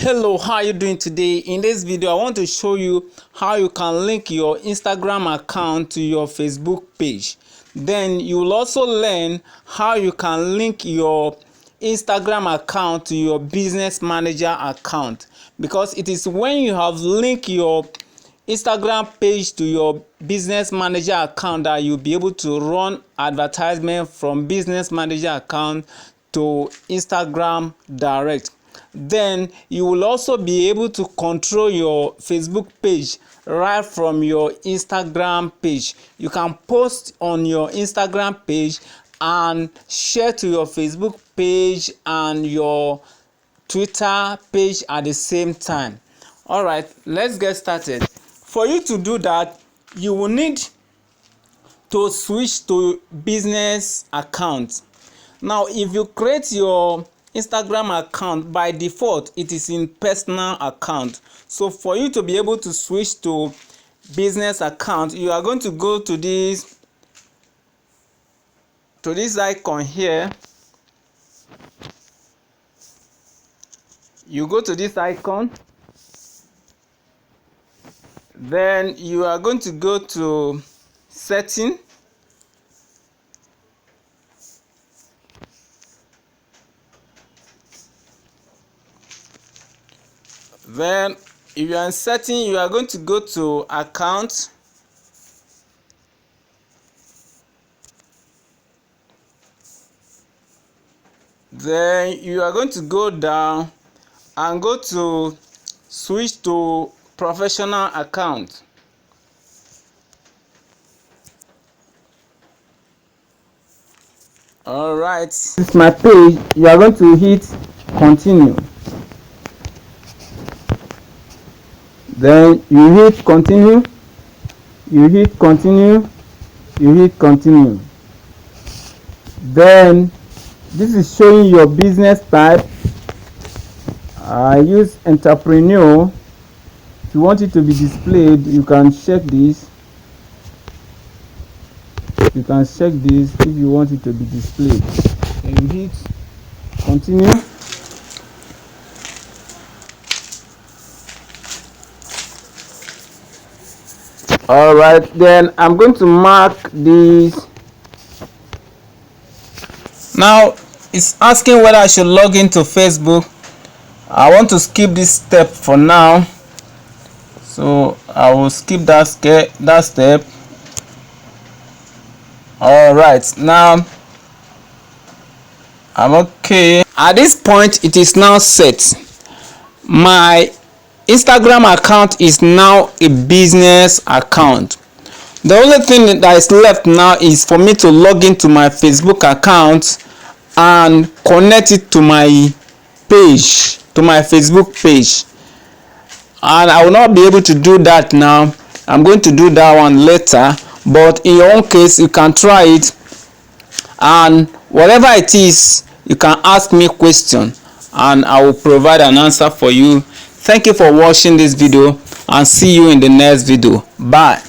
Hello, how are you doing today? In this video I want to show you how you can link your Instagram account to your Facebook page. Then you will also learn how you can link your Instagram account to your business manager account, because it is when you have linked your Instagram page to your business manager account that you'll be able to run advertisement from business manager account to Instagram direct. Then you will also be able to control your Facebook page right from your Instagram page. You can post on your Instagram page and share to your Facebook page and your Twitter page at the same time. All right, let's get started. For you to do that, you will need to switch to business account. Now, if you create your Instagram account, by default it is in personal account. So for you to be able to switch to business account, you are going to go to this icon here. You go to this icon, then you are going to go to setting. Then if you are in setting, you are going to go to account. Then you are going to go down and go to switch to professional account. All right, this is my page. You are going to hit continue. Then you hit continue, you hit continue, you hit continue. Then this is showing your business type. I use entrepreneur. If you want it to be displayed, you can check this. You can check this if you want it to be displayed. Then you hit continue. All right, then I'm going to mark this. Now it's asking whether I should log into Facebook. I want to skip this step for now, so I will skip that step. All right, now I'm okay. At this point it is now set. My Instagram account is now a business account. The only thing that is left now is for me to log into my Facebook account and connect it to my page, to my Facebook page. And I will not be able to do that now. I'm going to do that one later, but in your own case you can try it, and whatever it is you can ask me question and I will provide an answer for you. Thank you for watching this video and see you in the next video. Bye.